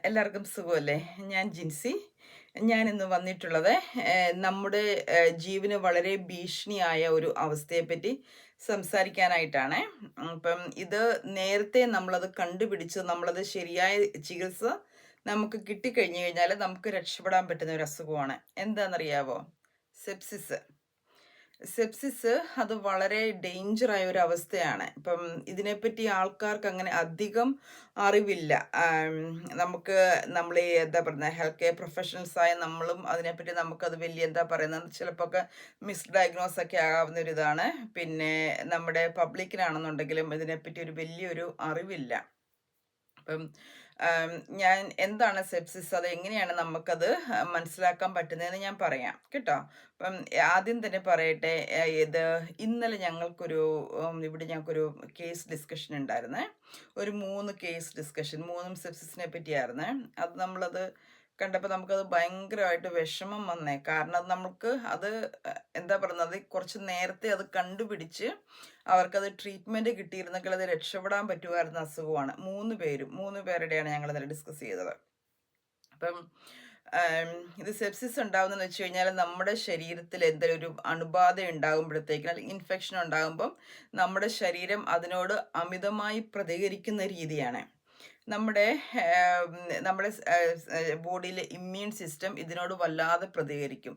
എല്ലാവർക്കും സുഖമല്ലേ? ഞാൻ ജിൻസി. ഞാനിന്ന് വന്നിട്ടുള്ളത് നമ്മുടെ ജീവന് വളരെ ഭീഷണിയായ ഒരു അവസ്ഥയെപ്പറ്റി സംസാരിക്കാനായിട്ടാണ്. ഇപ്പം ഇത് നേരത്തെ നമ്മളത് കണ്ടുപിടിച്ച് നമ്മളത് ശരിയായ ചികിത്സ നമുക്ക് കിട്ടിക്കഴിഞ്ഞു കഴിഞ്ഞാൽ നമുക്ക് രക്ഷപ്പെടാൻ പറ്റുന്ന ഒരു അസുഖമാണ്. എന്താണെന്നറിയാവോ? സെപ്സിസ്. സെപ്സിസ് അത് വളരെ ഡേഞ്ചറായ ഒരു അവസ്ഥയാണ്. ഇപ്പം ഇതിനെപ്പറ്റി ആൾക്കാർക്ക് അങ്ങനെ അധികം അറിവില്ല. നമുക്ക് നമ്മൾ ഈ എന്താ പറയുന്നത് ഹെൽത്ത് കെയർ പ്രൊഫഷണൽസായ നമ്മളും അതിനെപ്പറ്റി നമുക്കത് വലിയ എന്താ പറയുന്നത് ചിലപ്പോഴൊക്കെ മിസ്ഡയഗ്നോസ് ഒക്കെ ആകാവുന്ന ഒരു ഇതാണ്. പിന്നെ നമ്മുടെ പബ്ലിക്കിനാണെന്നുണ്ടെങ്കിലും ഇതിനെപ്പറ്റി ഒരു വലിയൊരു അറിവില്ല. അപ്പം ഞാൻ എന്താണ് സെപ്സിസ് അത് എങ്ങനെയാണ് നമുക്കത് മനസ്സിലാക്കാൻ പറ്റുന്നതെന്ന് ഞാൻ പറയാം കേട്ടോ. അപ്പം ആദ്യം തന്നെ പറയട്ടെ, ഇത് ഇന്നലെ ഞങ്ങൾക്കൊരു ഇവിടെ ഞങ്ങൾക്കൊരു കേസ് ഡിസ്കഷൻ ഉണ്ടായിരുന്നേ. ഒരു 3 കേസ് ഡിസ്കഷൻ, 3ഉം സെപ്സിസിനെ പറ്റിയായിരുന്നേ. അത് നമ്മളത് കണ്ടപ്പോൾ നമുക്കത് ഭയങ്കരമായിട്ട് വിഷമം വന്നേ. കാരണം അത് നമുക്ക് അത് എന്താ പറയുന്നത് കുറച്ച് നേരത്തെ അത് കണ്ടുപിടിച്ച് അവർക്കത് ട്രീറ്റ്മെൻറ്റ് കിട്ടിയിരുന്നെങ്കിൽ അത് രക്ഷപ്പെടാൻ പറ്റുമായിരുന്ന അസുഖമാണ്. 3 പേരുടെയാണ് ഞങ്ങളിന്നലെ ഡിസ്കസ് ചെയ്തത്. അപ്പം ഇത് സെപ്സിസ് ഉണ്ടാകുന്നതെന്ന് വെച്ച് കഴിഞ്ഞാൽ നമ്മുടെ ശരീരത്തിൽ എന്തെങ്കിലും ഒരു അണുബാധ ഉണ്ടാകുമ്പോഴത്തേക്കും അല്ലെങ്കിൽ ഇൻഫെക്ഷൻ ഉണ്ടാകുമ്പം നമ്മുടെ ശരീരം അതിനോട് അമിതമായി പ്രതികരിക്കുന്ന രീതിയാണ്. നമ്മുടെ നമ്മുടെ ബോഡിയിലെ ഇമ്മ്യൂൺ സിസ്റ്റം ഇതിനോട് വല്ലാതെ പ്രതികരിക്കും.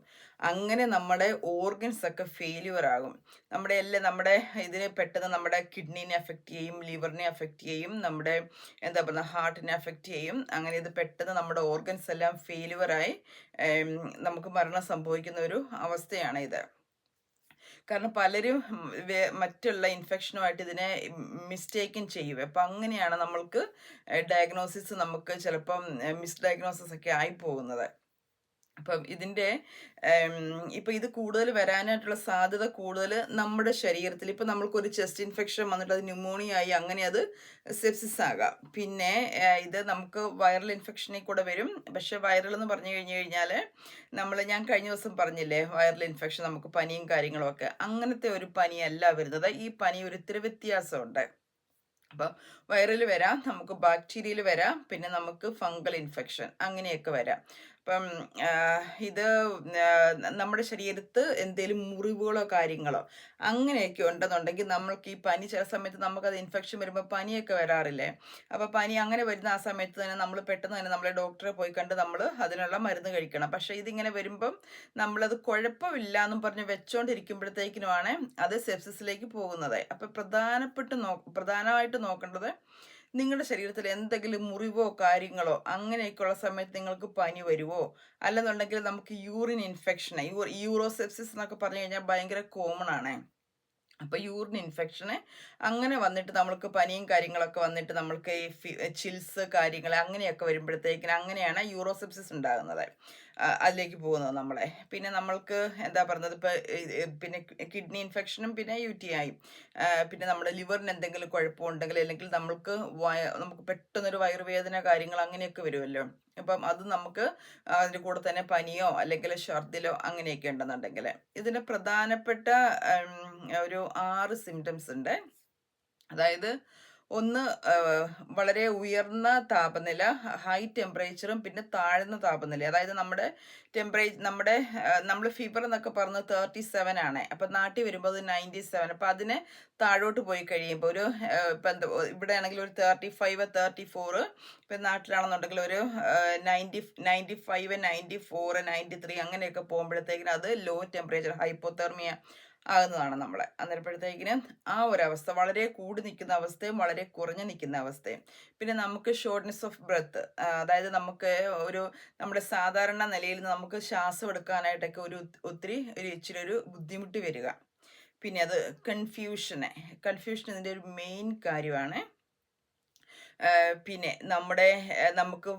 അങ്ങനെ നമ്മുടെ ഓർഗൻസ് ഒക്കെ ഫെയില്യൂർ ആകും. നമ്മുടെ ഇതിനെ പെട്ടെന്ന് നമ്മുടെ കിഡ്നീനെ അഫക്റ്റ് ചെയ്യും, ലിവറിനെ അഫക്റ്റ് ചെയ്യും, നമ്മുടെ എന്താ പറയുക ഹാർട്ടിനെ അഫക്റ്റ് ചെയ്യും. അങ്ങനെ ഇത് പെട്ടെന്ന് നമ്മുടെ ഓർഗൻസ് എല്ലാം ഫെയില്യൂറായി നമുക്ക് മരണം സംഭവിക്കുന്ന ഒരു അവസ്ഥയാണ് ഇത്. കാരണം പലരും മറ്റുള്ള ഇൻഫെക്ഷനുമായിട്ട് ഇതിനെ മിസ്റ്റേക്കൻ ചെയ്യും. അപ്പം അങ്ങനെയാണ് നമ്മൾക്ക് ഡയഗ്നോസിസ് നമുക്ക് ചിലപ്പം മിസ്ഡയഗ്നോസിസ് ഒക്കെ ആയി പോകുന്നത്. അപ്പം ഇതിൻ്റെ ഇപ്പം ഇത് കൂടുതൽ വരാനായിട്ടുള്ള സാധ്യത കൂടുതൽ നമ്മുടെ ശരീരത്തിൽ ഇപ്പം നമ്മൾക്കൊരു ചെസ്റ്റ് ഇൻഫെക്ഷൻ വന്നിട്ട് അത് ന്യൂമോണിയ ആയി അങ്ങനെ അത് സെപ്സിസ് ആകാം. പിന്നെ ഇത് നമുക്ക് വൈറൽ ഇൻഫെക്ഷനിൽ കൂടെ വരും. പക്ഷെ വൈറൽ എന്ന് പറഞ്ഞു കഴിഞ്ഞു കഴിഞ്ഞാൽ ഞാൻ കഴിഞ്ഞ ദിവസം പറഞ്ഞില്ലേ വൈറൽ ഇൻഫെക്ഷൻ നമുക്ക് പനിയും കാര്യങ്ങളും ഒക്കെ, അങ്ങനത്തെ ഒരു പനിയല്ല വരുന്നത്. ഈ പനി ഒരു ഇത്തിരി വ്യത്യാസമുണ്ട്. അപ്പം വൈറൽ വരാം, നമുക്ക് ബാക്ടീരിയൽ വരാം, പിന്നെ നമുക്ക് ഫംഗൽ ഇൻഫെക്ഷൻ അങ്ങനെയൊക്കെ വരാം. അപ്പം ഇത് നമ്മുടെ ശരീരത്ത് എന്തെങ്കിലും മുറിവുകളോ കാര്യങ്ങളോ അങ്ങനെയൊക്കെ ഉണ്ടെന്നുണ്ടെങ്കിൽ നമ്മൾക്ക് ഈ പനി ചില സമയത്ത് നമുക്കത് ഇൻഫെക്ഷൻ വരുമ്പോൾ പനിയൊക്കെ വരാറില്ലേ. അപ്പോൾ പനി അങ്ങനെ വരുന്ന ആ സമയത്ത് തന്നെ നമ്മൾ പെട്ടെന്ന് തന്നെ നമ്മളെ ഡോക്ടറെ പോയി കണ്ട് നമ്മൾ അതിനുള്ള മരുന്ന് കഴിക്കണം. പക്ഷേ ഇതിങ്ങനെ വരുമ്പം നമ്മളത് കുഴപ്പമില്ല എന്നും പറഞ്ഞ് വെച്ചോണ്ടിരിക്കുമ്പോഴത്തേക്കിനുമാണ് അത് സെപ്സിസിലേക്ക് പോകുന്നത്. അപ്പോൾ പ്രധാനമായിട്ട് നോക്കേണ്ടത് നിങ്ങളുടെ ശരീരത്തിൽ എന്തെങ്കിലും മുറിവോ കാര്യങ്ങളോ അങ്ങനെയൊക്കെയുള്ള സമയത്ത് നിങ്ങൾക്ക് പനി വരുവോ, അല്ലെന്നുണ്ടെങ്കിൽ നമുക്ക് യൂറിൻ ഇൻഫെക്ഷന് യൂറോസെപ്സിസ് എന്നൊക്കെ പറഞ്ഞു കഴിഞ്ഞാൽ ഭയങ്കര കോമൺ ആണ്. അപ്പോൾ യൂറിൻ ഇൻഫെക്ഷന് അങ്ങനെ വന്നിട്ട് നമ്മൾക്ക് പനിയും കാര്യങ്ങളൊക്കെ വന്നിട്ട് നമ്മൾക്ക് ഈ ചിൽസ് കാര്യങ്ങൾ അങ്ങനെയൊക്കെ വരുമ്പോഴത്തേക്കിന് അങ്ങനെയാണ് യൂറോസെപ്സിസ് ഉണ്ടാകുന്നത്. അതിലേക്ക് പോകുന്നത് നമ്മളെ. പിന്നെ നമ്മൾക്ക് എന്താ പറയുന്നത് പിന്നെ കിഡ്നി ഇൻഫെക്ഷനും പിന്നെ UTI പിന്നെ നമ്മുടെ ലിവറിന് എന്തെങ്കിലും കുഴപ്പമുണ്ടെങ്കിൽ അല്ലെങ്കിൽ നമുക്ക് പെട്ടെന്നൊരു വയറുവേദന കാര്യങ്ങൾ അങ്ങനെയൊക്കെ വരുമല്ലോ. അപ്പം അത് നമുക്ക് അതിൻ്റെ കൂടെ തന്നെ പനിയോ അല്ലെങ്കിൽ ഛർദിലോ അങ്ങനെയൊക്കെ ഉണ്ടെന്നുണ്ടെങ്കിൽ ഇതിന് പ്രധാനപ്പെട്ട ഒരു 6 സിംറ്റംസ് ഉണ്ട്. അതായത് ഒന്ന് വളരെ ഉയർന്ന താപനില, ഹൈ ടെമ്പറേച്ചറും പിന്നെ താഴ്ന്ന താപനില. അതായത് നമ്മൾ ഫീവർ എന്നൊക്കെ പറഞ്ഞ് 37 ആണ്. അപ്പം നാട്ടിൽ വരുമ്പോൾ അത് 97. അപ്പം അതിന് താഴോട്ട് പോയി കഴിയുമ്പോൾ ഒരു ഇപ്പം ഇവിടെ ആണെങ്കിൽ ഒരു 35, 34, ഇപ്പം നാട്ടിലാണെന്നുണ്ടെങ്കിൽ ഒരു 95, 94, 93 അങ്ങനെയൊക്കെ പോകുമ്പോഴത്തേക്കിനും അത് ലോ ടെമ്പറേച്ചർ ഹൈപ്പോതെർമിയ ആകുന്നതാണ് നമ്മളെ. അന്നേരപ്പോഴത്തേക്കിന് ആ ഒരവസ്ഥ വളരെ കൂടി നിൽക്കുന്ന അവസ്ഥയും വളരെ കുറഞ്ഞു നിൽക്കുന്ന അവസ്ഥയും. പിന്നെ നമുക്ക് ഷോർട്ട്നെസ് ഓഫ് ബ്രെത്ത്, അതായത് നമുക്ക് നമ്മുടെ സാധാരണ നിലയിൽ നമുക്ക് ശ്വാസം എടുക്കാനായിട്ടൊക്കെ ഒത്തിരി ഇച്ചിരി ഒരു ബുദ്ധിമുട്ട് വരിക. പിന്നെ അത് കൺഫ്യൂഷൻ ഇതിൻ്റെ ഒരു മെയിൻ കാര്യമാണ്. പിന്നെ നമുക്ക്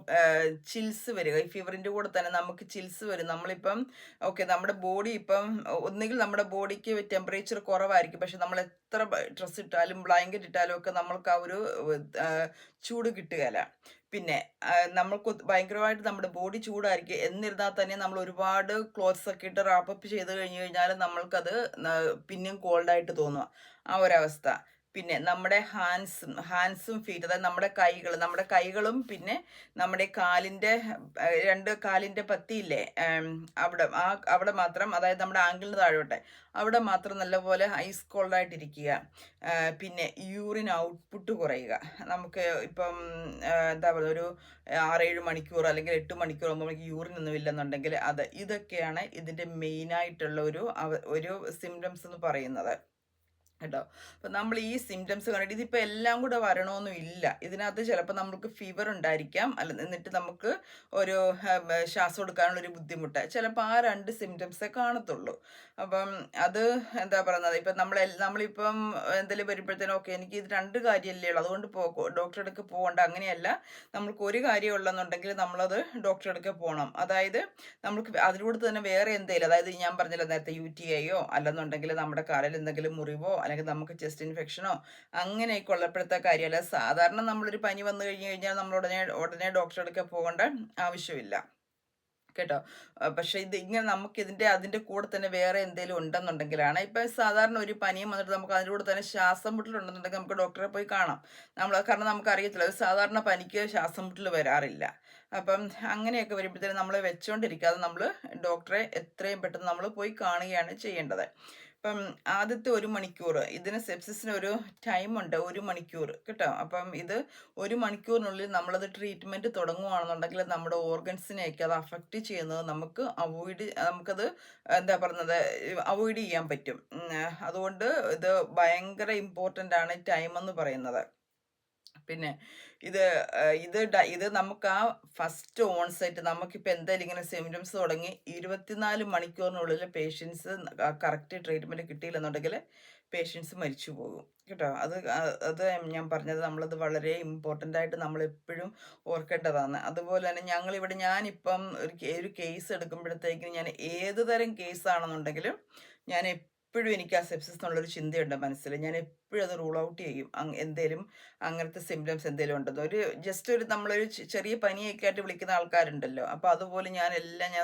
ചിൽസ് വരിക. ഈ ഫീവറിൻ്റെ കൂടെ തന്നെ നമുക്ക് ചിൽസ് വരും. നമ്മളിപ്പം നമ്മുടെ ബോഡി ഇപ്പം ഒന്നുകിൽ നമ്മുടെ ബോഡിക്ക് ടെമ്പറേച്ചർ കുറവായിരിക്കും, പക്ഷെ നമ്മൾ എത്ര ഡ്രസ്സ് ഇട്ടാലും ബ്ലാങ്കറ്റ് ഇട്ടാലും ഒക്കെ നമ്മൾക്ക് ആ ഒരു ചൂട് കിട്ടുകയില്ല. പിന്നെ നമ്മൾക്ക് ഭയങ്കരമായിട്ട് നമ്മുടെ ബോഡി ചൂടായിരിക്കും. എന്നിരുന്നാൽ തന്നെ നമ്മൾ ഒരുപാട് ക്ലോത്ത്സ് ഒക്കെ ഇട്ട് റാപ്പപ്പ് ചെയ്ത് കഴിഞ്ഞ് കഴിഞ്ഞാൽ നമ്മൾക്കത് പിന്നെയും കോൾഡായിട്ട് തോന്നുക ആ ഒരവസ്ഥ. പിന്നെ നമ്മുടെ ഹാൻഡ്സും ഫീറ്റ്, അതായത് നമ്മുടെ കൈകളും പിന്നെ നമ്മുടെ കാലിൻ്റെ 2 കാലിൻ്റെ പത്തിയില്ലേ, അവിടെ മാത്രം, അതായത് നമ്മുടെ ആങ്കിളിന് താഴോട്ടെ അവിടെ മാത്രം നല്ലപോലെ ഐസ് കോൾഡായിട്ടിരിക്കുക. പിന്നെ യൂറിൻ ഔട്ട്പുട്ട് കുറയുക. നമുക്ക് ഇപ്പം എന്താ പറയുക, ഒരു 6-7 മണിക്കൂർ അല്ലെങ്കിൽ 8 മണിക്കൂർ ആകുമ്പോൾ നമുക്ക് യൂറിൻ ഒന്നും ഇല്ലെന്നുണ്ടെങ്കിൽ ഇതൊക്കെയാണ് ഇതിൻ്റെ മെയിനായിട്ടുള്ള ഒരു സിംറ്റംസ് എന്ന് പറയുന്നത് കേട്ടോ. അപ്പം നമ്മൾ ഈ സിംറ്റംസ് കണ്ടിട്ട് ഇതിപ്പോൾ എല്ലാം കൂടെ വരണമെന്നും ഇല്ല. ഇതിനകത്ത് ചിലപ്പോൾ നമുക്ക് ഫീവർ ഉണ്ടായിരിക്കാം, എന്നിട്ട് നമുക്ക് ഒരു ശ്വാസം എടുക്കാനുള്ളൊരു ബുദ്ധിമുട്ട്, ചിലപ്പോൾ ആ 2 സിംറ്റംസേ കാണത്തുള്ളൂ. അപ്പം അത് എന്താ പറയുന്നത്, ഇപ്പം നമ്മളിപ്പം എന്തെങ്കിലും വരുമ്പോഴത്തേനും ഓക്കെ എനിക്ക് ഇത് 2 കാര്യമല്ലേ ഉള്ളൂ അതുകൊണ്ട് ഡോക്ടറെ അടുക്ക് പോകണ്ട, അങ്ങനെയല്ല. നമ്മൾക്ക് ഒരു കാര്യം ഉള്ളെന്നുണ്ടെങ്കിൽ നമ്മളത് ഡോക്ടറെ അടുക്ക് പോകണം. അതായത് നമുക്ക് അതിലൂടെ തന്നെ വേറെ എന്തെങ്കിലും, അതായത് ഞാൻ പറഞ്ഞല്ലോ നേരത്തെ UTIയോ അല്ലെന്നുണ്ടെങ്കിൽ നമ്മുടെ കാലിൽ എന്തെങ്കിലും മുറിവോ അല്ലെങ്കിൽ നമുക്ക് ചെസ്റ്റ് ഇൻഫെക്ഷനോ അങ്ങനെയൊക്കെ ഉള്ളപ്പോഴത്തെ കാര്യമല്ല. സാധാരണ നമ്മളൊരു പനി വന്നു കഴിഞ്ഞാൽ നമ്മൾ ഉടനെ ഡോക്ടറെ അടുക്ക പോകേണ്ട ആവശ്യമില്ല കേട്ടോ. പക്ഷെ ഇങ്ങനെ അതിൻ്റെ കൂടെ തന്നെ വേറെ എന്തെങ്കിലും ഉണ്ടെന്നുണ്ടെങ്കിലാണ്, ഇപ്പം സാധാരണ ഒരു പനിയും വന്നിട്ട് നമുക്ക് അതിൻ്റെ കൂടെ തന്നെ ശ്വാസം മുട്ടലുണ്ടെന്നുണ്ടെങ്കിൽ നമുക്ക് ഡോക്ടറെ പോയി കാണാം. കാരണം നമുക്കറിയത്തില്ല, ഒരു സാധാരണ പനിക്ക് ശ്വാസം മുട്ടൽ വരാറില്ല. അപ്പം അങ്ങനെയൊക്കെ വരുമ്പോഴത്തേനും നമ്മൾ വെച്ചുകൊണ്ടിരിക്കാതെ നമ്മൾ ഡോക്ടറെ എത്രയും പെട്ടെന്ന് നമ്മൾ പോയി കാണുകയാണ് ചെയ്യേണ്ടത്. അപ്പം ആദ്യത്തെ 1 മണിക്കൂർ ഇതിന് സെപ്സിസിന് ഒരു ടൈമുണ്ട്, 1 മണിക്കൂർ കേട്ടോ. അപ്പം ഇത് 1 മണിക്കൂറിനുള്ളിൽ നമ്മളത് ട്രീറ്റ്മെൻറ്റ് തുടങ്ങുകയാണെന്നുണ്ടെങ്കിൽ നമ്മുടെ ഓർഗൻസിനെയൊക്കെ അത് അഫക്റ്റ് ചെയ്യുന്നത് നമുക്കത് എന്താ പറയുന്നത്, അവോയ്ഡ് ചെയ്യാൻ പറ്റും. അതുകൊണ്ട് ഇത് ഭയങ്കര ഇമ്പോർട്ടൻ്റ് ആണ് ടൈം എന്ന് പറയുന്നത്. പിന്നെ ഇത് നമുക്ക് ആ ഫസ്റ്റ് ഓൺസൈറ്റ് നമുക്കിപ്പോൾ എന്തായാലും ഇങ്ങനെ സിംറ്റംസ് തുടങ്ങി 24 മണിക്കൂറിനുള്ളിൽ പേഷ്യൻസ് കറക്റ്റ് ട്രീറ്റ്മെൻറ്റ് കിട്ടിയില്ലെന്നുണ്ടെങ്കിൽ പേഷ്യൻസ് മരിച്ചു പോകും കേട്ടോ. അത് ഞാൻ പറഞ്ഞത്, നമ്മളത് വളരെ ഇമ്പോർട്ടൻ്റ് ആയിട്ട് നമ്മളെപ്പോഴും ഓർക്കേണ്ടതാണ്. അതുപോലെ തന്നെ ഞാനിപ്പം ഒരു കേസ് എടുക്കുമ്പോഴത്തേക്കും ഞാൻ ഏത് തരം കേസാണെന്നുണ്ടെങ്കിലും ഞാൻ എപ്പോഴും എനിക്ക് ആ സെപ്സിസ് എന്നുള്ളൊരു ചിന്തയുണ്ട് മനസ്സിൽ. ഞാൻ എപ്പോഴും അത് റൂൾ ഔട്ട് ചെയ്യും. എന്തേലും അങ്ങനത്തെ സിംറ്റംസ് എന്തെങ്കിലും ഉണ്ടെന്ന്, നമ്മളൊരു ചെറിയ പനിയൊക്കെ ആയിട്ട് വിളിക്കുന്ന ആൾക്കാരുണ്ടല്ലോ, അപ്പോൾ അതുപോലെ ഞാൻ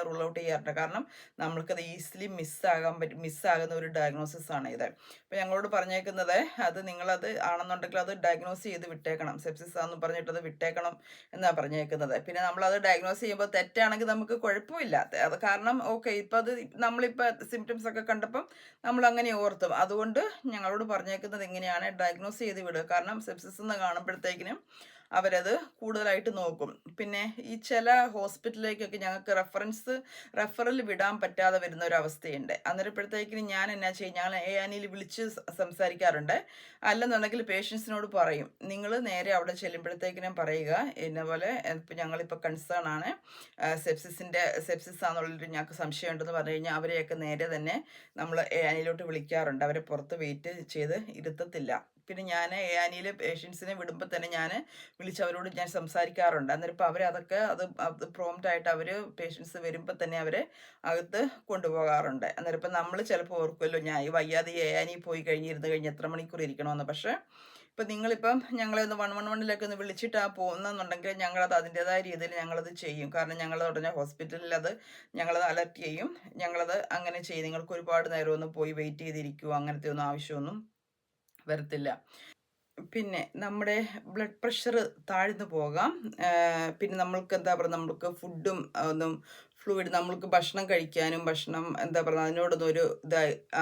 റൂൾ ഔട്ട് ചെയ്യാറുണ്ട്. കാരണം നമ്മൾക്കത് ഈസിലി മിസ്സാകുന്ന ഒരു ഡയഗ്നോസിസ് ആണ് ഇത്. അപ്പോൾ ഞങ്ങളോട് പറഞ്ഞേക്കുന്നത്, നിങ്ങളത് ആണെന്നുണ്ടെങ്കിൽ അത് ഡയഗ്നോസ് ചെയ്ത് വിട്ടേക്കണം, സെപ്സിസ് ആണെന്ന് പറഞ്ഞിട്ട് അത് വിട്ടേക്കണം എന്നാണ് പറഞ്ഞേക്കുന്നത്. പിന്നെ നമ്മളത് ഡയഗ്നോസ് ചെയ്യുമ്പോൾ തെറ്റാണെങ്കിൽ നമുക്ക് കുഴപ്പമില്ല. അത് കാരണം ഓക്കെ, ഇപ്പം നമ്മളിപ്പോൾ സിംറ്റംസ് ഒക്കെ കണ്ടപ്പം നമ്മൾ അങ്ങനെ ഓർത്തും. അതുകൊണ്ട് ഞങ്ങളോട് പറഞ്ഞേക്കുന്നത് ഇങ്ങനെയാണ്, ഡയഗ്നോസ് ചെയ്ത് വിടുക. കാരണം സെപ്സിസ് എന്ന് കാണുമ്പോഴത്തേക്കിനും അവരത് കൂടുതലായിട്ട് നോക്കും. പിന്നെ ഈ ചില ഹോസ്പിറ്റലിലേക്കൊക്കെ ഞങ്ങൾക്ക് റെഫറൽ വിടാൻ പറ്റാതെ വരുന്ന ഒരു അവസ്ഥയുണ്ട്. അന്നേരപ്പോഴത്തേക്കിനും ഞാൻ എന്നാ ചെയ്യും, ഞങ്ങൾ AANയിൽ വിളിച്ച് സംസാരിക്കാറുണ്ട്. അല്ലെന്നുണ്ടെങ്കിൽ പേഷ്യൻസിനോട് പറയും, നിങ്ങൾ നേരെ അവിടെ ചെല്ലുമ്പോഴത്തേക്കിനും പറയുക, ഇന്നപോലെ ഞങ്ങളിപ്പോൾ കൺസേൺ ആണ്, സെപ്സിസ് ആണെന്നുള്ളൊരു ഞങ്ങൾക്ക് സംശയം ഉണ്ടെന്ന് പറഞ്ഞു കഴിഞ്ഞാൽ അവരെയൊക്കെ നേരെ തന്നെ നമ്മൾ AANയിലോട്ട് വിളിക്കാറുണ്ട്. അവരെ പുറത്ത് വെയിറ്റ് ചെയ്ത് ഇരുത്തത്തില്ല. പിന്നെ ഞാൻ AANയിൽ പേഷ്യൻസിനെ വിടുമ്പോൾ തന്നെ ഞാൻ അവരോട് ഞാൻ സംസാരിക്കാറുണ്ട്. അന്നേരം ഇപ്പോൾ അത് പ്രോംപ്റ്റായിട്ട് പേഷ്യൻസ് വരുമ്പോൾ തന്നെ അവരെ അകത്ത് കൊണ്ടുപോകാറുണ്ട്. അന്നേരം ഇപ്പം നമ്മൾ ചിലപ്പോൾ ഓർക്കുമല്ലോ, ഞാൻ ഈ വയ്യാതെ AANയിൽ പോയി ഇരുന്ന് കഴിഞ്ഞ് എത്ര മണിക്കൂർ ഇരിക്കണമെന്ന്. പക്ഷേ ഇപ്പം നിങ്ങളിപ്പം ഞങ്ങളെ ഒന്ന് 111ലേക്ക് ഒന്ന് വിളിച്ചിട്ടാണ് പോകുന്നതെന്നുണ്ടെങ്കിൽ ഞങ്ങളത് അതിൻ്റേതായ രീതിയിൽ ഞങ്ങളത് ചെയ്യും. കാരണം ഞങ്ങൾ ഉടനെ ഹോസ്പിറ്റലിൽ ഞങ്ങളത് അലർട്ട് ചെയ്യും. ഞങ്ങളത് അങ്ങനെ ചെയ്യും. നിങ്ങൾക്ക് ഒരുപാട് നേരമൊന്നും പോയി വെയിറ്റ് ചെയ്തിരിക്കുമോ അങ്ങനത്തെ ഒന്നും ആവശ്യമൊന്നും വരത്തില്ല. പിന്നെ നമ്മുടെ ബ്ലഡ് പ്രഷർ താഴ്ന്നു പോകാം. പിന്നെ നമുക്ക് ഫുഡും നമ്മൾക്ക് ഭക്ഷണം കഴിക്കാനും എന്താ പറയുക, അതിനോടൊന്നും ഒരു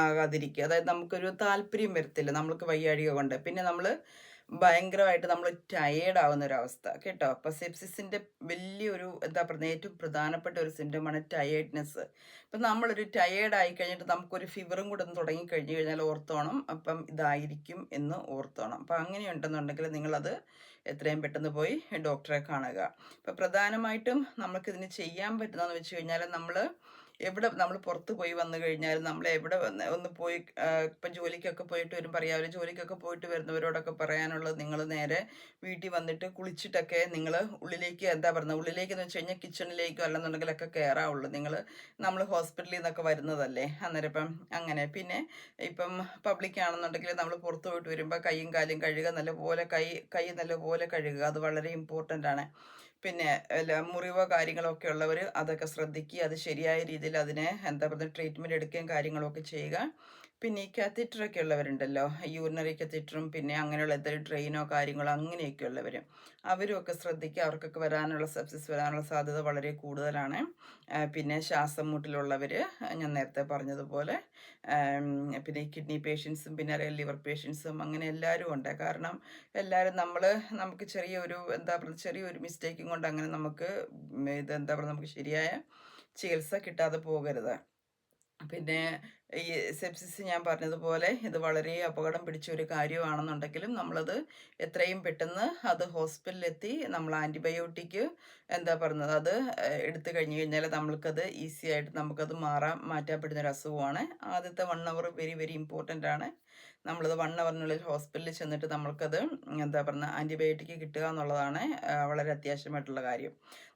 ആകാതിരിക്കുക. അതായത് നമുക്കൊരു താല്പര്യം വരത്തില്ല നമ്മൾക്ക് വയ്യാഴിക കൊണ്ട്. പിന്നെ ഭയങ്കരമായിട്ട് നമ്മൾ ടയേർഡ് ആവുന്ന ഒരവസ്ഥ കേട്ടോ. അപ്പോൾ സെപ്സിസിൻ്റെ വലിയൊരു ഏറ്റവും പ്രധാനപ്പെട്ട ഒരു സിംറ്റമാണ് ടയേർഡ്നെസ്. അപ്പം നമ്മളൊരു ടയേർഡ് ആയി കഴിഞ്ഞിട്ട് നമുക്കൊരു ഫീവറും കൂടെ ഒന്ന് തുടങ്ങിക്കഴിഞ്ഞ് കഴിഞ്ഞാൽ ഓർത്തോണം, അപ്പം ഇതായിരിക്കും എന്ന് ഓർത്തോണം. അപ്പം അങ്ങനെയുണ്ടെന്നുണ്ടെങ്കിൽ നിങ്ങളത് എത്രയും പെട്ടെന്ന് പോയി ഡോക്ടറെ കാണുക. അപ്പം പ്രധാനമായിട്ടും നമുക്കിതിന് ചെയ്യാൻ പറ്റുന്നതെന്ന് വെച്ച് കഴിഞ്ഞാൽ നമ്മൾ പുറത്ത് പോയി വന്നു കഴിഞ്ഞാൽ എവിടെ ഒന്ന് പോയി ഇപ്പം ജോലിക്കൊക്കെ പോയിട്ട് വരുമ്പോൾ അറിയാമല്ലോ, ജോലിക്കൊക്കെ പോയിട്ട് വരുന്നവരോടൊക്കെ പറയാനുള്ളത്, നിങ്ങൾ നേരെ വീട്ടിൽ വന്നിട്ട് കുളിച്ചിട്ടൊക്കെ നിങ്ങൾ ഉള്ളിലേക്ക് ഉള്ളിലേക്കെന്ന് വെച്ച് കഴിഞ്ഞാൽ കിച്ചണിലേക്കോ അല്ലെന്നുണ്ടെങ്കിലൊക്കെ കയറാവുള്ളൂ. നമ്മൾ ഹോസ്പിറ്റലിൽ നിന്നൊക്കെ വരുന്നതല്ലേ, അന്നേരം ഇപ്പം അങ്ങനെ. പിന്നെ ഇപ്പം പബ്ലിക് ആണെന്നുണ്ടെങ്കിൽ നമ്മൾ പുറത്ത് പോയിട്ട് വരുമ്പോൾ കൈയും കാലും കഴുകുക, നല്ലപോലെ കൈ നല്ലപോലെ കഴുകുക, അത് വളരെ ഇമ്പോർട്ടൻ്റ് ആണ്. പിന്നെ മുറിവോ കാര്യങ്ങളോ ഒക്കെ ഉള്ളവർ അതൊക്കെ ശ്രദ്ധിക്കുക, അത് ശരിയായ രീതിയിൽ അതിനെ ട്രീറ്റ്മെൻറ്റ് എടുക്കുകയും കാര്യങ്ങളൊക്കെ ചെയ്യുക. പിന്നെ ഈ കാത്തീറ്ററൊക്കെ ഉള്ളവരുണ്ടല്ലോ, യൂറിനറി കാത്തീറ്ററും പിന്നെ അങ്ങനെയുള്ള എന്തെങ്കിലും ഡ്രെയിനോ കാര്യങ്ങളോ അങ്ങനെയൊക്കെ ഉള്ളവർ, അവരും ഒക്കെ ശ്രദ്ധിക്കുക. അവർക്കൊക്കെ വരാനുള്ള സെപ്സിസ് വരാനുള്ള സാധ്യത വളരെ കൂടുതലാണ്. പിന്നെ ശ്വാസം മുട്ടലുള്ളവർ, ഞാൻ നേരത്തെ പറഞ്ഞതുപോലെ, പിന്നെ ഈ കിഡ്നി പേഷ്യൻസും പിന്നെ ലിവർ പേഷ്യൻസും അങ്ങനെ എല്ലാവരും ഉണ്ട്. കാരണം എല്ലാവരും നമുക്ക് ചെറിയൊരു എന്താ പറയുക, ചെറിയൊരു മിസ്റ്റേക്കും കൊണ്ട് അങ്ങനെ നമുക്ക് ഇതെന്താ പറയുക, നമുക്ക് ശരിയായ ചികിത്സ കിട്ടാതെ പോകരുത്. പിന്നെ ഈ സെപ്സിസ് ഞാൻ പറഞ്ഞതുപോലെ ഇത് വളരെ അപകടം പിടിച്ച ഒരു കാര്യമാണെന്നുണ്ടെങ്കിലും നമ്മളത് എത്രയും പെട്ടെന്ന് അത് ഹോസ്പിറ്റലിലെത്തി നമ്മൾ ആൻറ്റിബയോട്ടിക് എന്താ പറയുന്നത് അത് എടുത്തു കഴിഞ്ഞ് കഴിഞ്ഞാൽ നമ്മൾക്കത് ഈസി ആയിട്ട് നമുക്കത് മാറ്റാൻ പറ്റുന്ന ഒരു അസുഖമാണ്. ആദ്യത്തെ 1 അവർ വെരി വെരി ഇമ്പോർട്ടൻ്റ് ആണ്. നമ്മളത് 1 അവറിനുള്ളിൽ ഹോസ്പിറ്റലിൽ ചെന്നിട്ട് നമ്മൾക്കത് എന്താ പറയുക ആൻറ്റിബയോട്ടിക് കിട്ടുക എന്നുള്ളതാണ് വളരെ അത്യാവശ്യമായിട്ടുള്ള കാര്യം.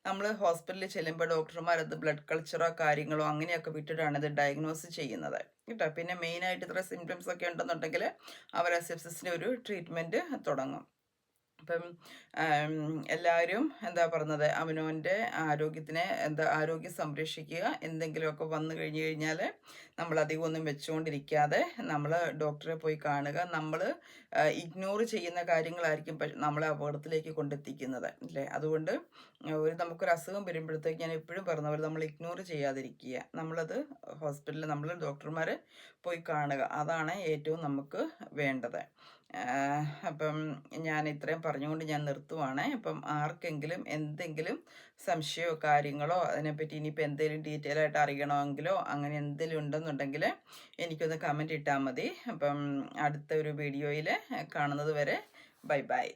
നമ്മൾ ഹോസ്പിറ്റലിൽ ചെല്ലുമ്പോൾ ഡോക്ടർമാരത് ബ്ലഡ് കൾച്ചറോ കാര്യങ്ങളോ അങ്ങനെയൊക്കെ വിട്ടിട്ടാണ് ഇത് ഡയഗ്നോസ് ചെയ്യുന്നത് കേട്ടോ. പിന്നെ മെയിനായിട്ട് ഇത്ര സിംറ്റംസ് ഒക്കെ ഉണ്ടെന്നുണ്ടെങ്കിൽ അവർ ആ സെപ്സിസിൻ്റെ ഒരു ട്രീറ്റ്മെൻറ്റ് തുടങ്ങും. അപ്പം എല്ലാവരും എന്താ പറയുന്നത് അവനവൻ്റെ ആരോഗ്യത്തിനെ ആരോഗ്യം സംരക്ഷിക്കുക. എന്തെങ്കിലുമൊക്കെ വന്നു കഴിഞ്ഞ് കഴിഞ്ഞാൽ നമ്മൾ അധികം ഒന്നും വെച്ചുകൊണ്ടിരിക്കാതെ നമ്മൾ ഡോക്ടറെ പോയി കാണുക. നമ്മൾ ഇഗ്നോർ ചെയ്യുന്ന കാര്യങ്ങളായിരിക്കും നമ്മളെ അപകടത്തിലേക്ക് കൊണ്ടെത്തിക്കുന്നത് അല്ലേ. അതുകൊണ്ട് നമുക്കൊരു അസുഖം വരുമ്പോഴത്തേക്ക് ഞാൻ എപ്പോഴും പറഞ്ഞ പോലെ നമ്മൾ ഇഗ്നോർ ചെയ്യാതിരിക്കുക. നമ്മളത് ഹോസ്പിറ്റലിൽ നമ്മൾ ഡോക്ടർമാരെ പോയി കാണുക. അതാണ് ഏറ്റവും നമുക്ക് വേണ്ടത്. അപ്പം ഞാൻ ഇത്രയും പറഞ്ഞുകൊണ്ട് ഞാൻ നിർത്തുവാണ്. അപ്പം ആർക്കെങ്കിലും എന്തെങ്കിലും സംശയമോ കാര്യങ്ങളോ അതിനെപ്പറ്റി ഇനിയിപ്പോൾ എന്തെങ്കിലും ഡീറ്റെയിൽ ആയിട്ട് അറിയണമെങ്കിലോ അങ്ങനെ എന്തെങ്കിലും ഉണ്ടെന്നുണ്ടെങ്കിൽ എനിക്കൊന്ന് കമൻറ്റ് ഇട്ടാൽ മതി. അപ്പം അടുത്ത ഒരു വീഡിയോയിൽ കാണുന്നത് വരെ ബൈ ബൈ.